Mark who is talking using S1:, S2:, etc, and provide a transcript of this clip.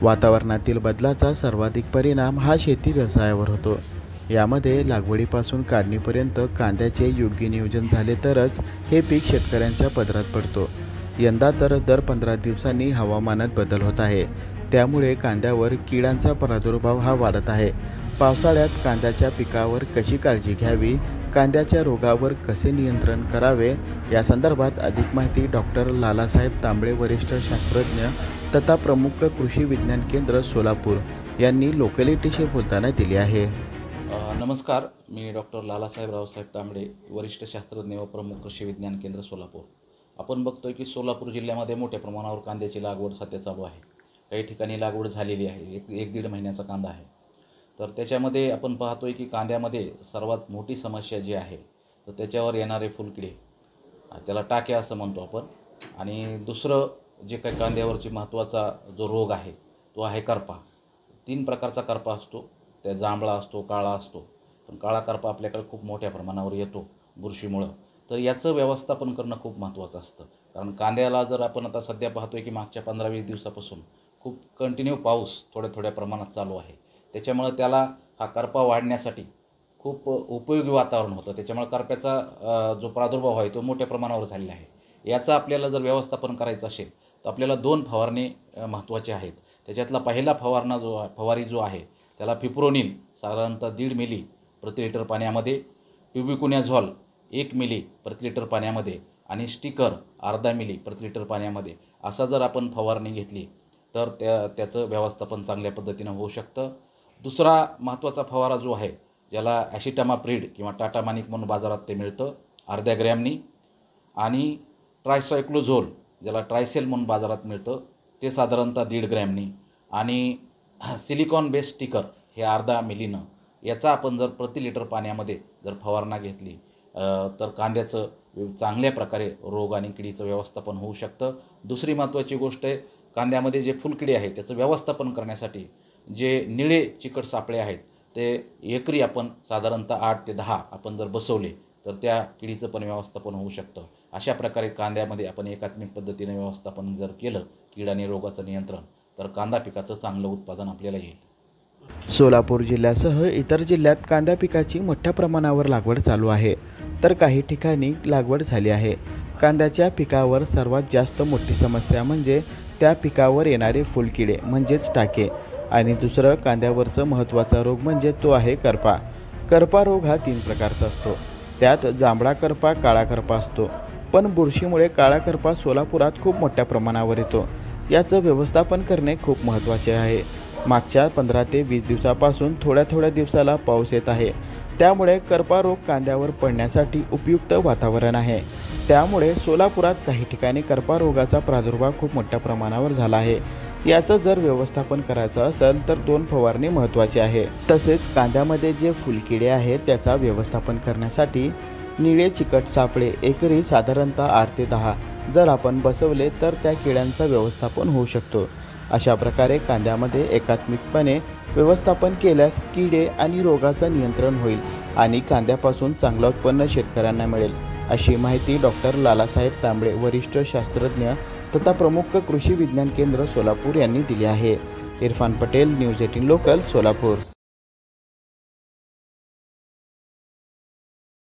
S1: वातावरणातील बदलाचा सर्वाधिक परिणाम हा शेती व्यवसायावर होतो। यामध्ये लागवडीपासून काढणीपर्यंत कांद्याचे योग्य नियोजन झाले तरच हे पीक शेतकऱ्यांच्या पदरात पडतो। यंदा तर दर 15 दिवसांनी हवामानात बदल होत आहे, त्यामुळे कांद्यावर किडांचा प्रादुर्भाव हा वाढत आहे। पावसाळ्यात कांद्याच्या पिकावर कशी काळजी घ्यावी, कांद्याच्या रोगावर कसे नियंत्रण करावे, या संदर्भात अधिक माहिती डॉक्टर लालासाहेब तांबळे, वरिष्ठ शास्त्रज्ञ तथा प्रमुख कृषी विज्ञान केंद्र सोलापूर यांनी लोकॅलिटीशी बोलताना दिली आहे।
S2: नमस्कार, मी डॉक्टर लालासाहेब रावसाहेब तांबळे, वरिष्ठ शास्त्रज्ञ व प्रमुख कृषी विज्ञान केंद्र सोलापूर। आपण बघतोय की सोलापूर जिल्ह्यामध्ये मोठ्या प्रमाणावर कांद्याची लागवड सध्या चालू आहे। काही ठिकाणी लागवड झालेली आहे, एक दीड महिन्याचा कांदा आहे। तर त्याच्यामध्ये आपण पाहतोय की कांद्यामध्ये सर्वात मोठी समस्या जी आहे तर त्याच्यावर येणारे फुलकिडे, त्याला टाके असं म्हणतो आपण। आणि दुसरं जे काही कांद्यावरची महत्त्वाचा जो रोग आहे तो आहे करपा। 3 प्रकारचा करपा असतो, त्या जांभळा असतो, काळा असतो। पण काळा करपा आपल्याकडे खूप मोठ्या प्रमाणावर येतो बुरशीमुळे। तर याचं व्यवस्थापन करणं खूप महत्त्वाचं असतं, कारण कांद्याला जर आपण आता सध्या पाहतोय की मागच्या 15-20 दिवसापासून खूप कंटिन्यू पाऊस थोड्या प्रमाणात चालू आहे। त्याच्यामुळे त्याला हा करपा वाढण्यासाठी खूप उपयोगी वातावरण होतं। त्याच्यामुळे करप्याचा जो प्रादुर्भाव आहे तो मोठ्या प्रमाणावर झालेला आहे। याचं आपल्याला जर व्यवस्थापन करायचं असेल तर आपल्याला 2 फवारणी महत्त्वाचे आहेत। त्याच्यातला पहिला फवारी जो आहे त्याला फिप्रोनिल साधारणतः 1.5 मिली प्रति लिटर पाण्यामध्ये, ट्युबिकुनॅझॉल 1 मिली प्रति लिटर पाण्यामध्ये आणि स्टिकर अर्धा मिली प्रति लिटर पाण्यामध्ये असा जर आपण फवारणी घेतली तर त्याचं व्यवस्थापन चांगल्या पद्धतीनं होऊ शकतं। दुसरा महत्त्वाचा फवारा जो आहे ज्याला ॲसिटामाप्रिड किंवा टाटामानिक म्हणून बाजारात ते मिळतं अर्ध्या ग्रॅमनी, आणि ट्रायसायक्लोझोल ज्याला ट्रायसेल म्हणून बाजारात मिळतं ते साधारणतः 1.5 ग्रॅमनी, आणि सिलिकॉन बेस स्टिकर हे अर्धा मिलीनं, याचा आपण जर प्रति लिटर पाण्यामध्ये जर फवारणा घेतली तर कांद्याचं चांगल्या प्रकारे रोग आणि किडीचं व्यवस्थापन होऊ शकतं। दुसरी महत्त्वाची गोष्ट आहे, कांद्यामध्ये जे फुलकिडे आहेत त्याचं व्यवस्थापन करण्यासाठी जे निळे चिकट सापळे आहेत ते एकरी आपण साधारणतः 8 ते 10 आपण जर बसवले तर त्या किडीचं पण व्यवस्थापन होऊ शकतं। अशा प्रकारे कांद्यामध्ये आपण एकात्मिक पद्धतीने व्यवस्थापन जर केलं कीड आणि रोगाचं नियंत्रण, तर कांदा पिकाचं चांगलं उत्पादन आपल्याला येईल।
S1: सोलापूर जिल्ह्यासह इतर जिल्ह्यात कांदा पिकाची मोठ्या प्रमाणावर लागवड चालू आहे, तर काही ठिकाणी लागवड झाली आहे। कांद्याच्या पिकावर सर्वात जास्त मोठी समस्या म्हणजे त्या पिकावर येणारे फुलकिडे म्हणजेच टाके, आणि दुसरं कांद्यावरचं महत्त्वाचा रोग म्हणजे तो आहे करपा। करपा रोग हा 3 प्रकारचा असतो, त्यात जांभळा करपा, काळा करपा असतो। पण बुरशीमुळे काळा करपा सोलापुरात खूप मोठ्या प्रमाणावर येतो। याचं व्यवस्थापन करणे खूप महत्त्वाचे आहे। मागच्या 15 ते 20 दिवसापासून थोड्या दिवसाला पाऊस येत आहे, त्यामुळे करपा रोग कांद्यावर पडण्यासाठी उपयुक्त वातावरण आहे। त्यामुळे सोलापुरात काही ठिकाणी करपा रोगाचा प्रादुर्भाव खूप मोठ्या प्रमाणावर झाला आहे। याचं जर व्यवस्थापन करायचं असेल तर 2 फवारणी महत्त्वाची आहे। तसेच कांद्यामध्ये जे फुलकिडे आहेत त्याचा व्यवस्थापन करण्यासाठी निळे चिकट सापळे एकरी साधारणतः 8 ते 10 जर आपण बसवले तर त्या किड्यांचं व्यवस्थापन होऊ शकतो। अशा प्रकारे कांद्यामध्ये एकात्मिकपणे व्यवस्थापन केल्यास किडे आणि रोगाचं नियंत्रण होईल आणि कांद्यापासून चांगलं उत्पन्न शेतकऱ्यांना मिळेल, अशी माहिती डॉक्टर लालासाहेब तांबळे, वरिष्ठ शास्त्रज्ञ तथा प्रमुख कृषी विज्ञान केंद्र सोलापूर यांनी दिली आहे। Irfan Patel, news 18 local, Solapur.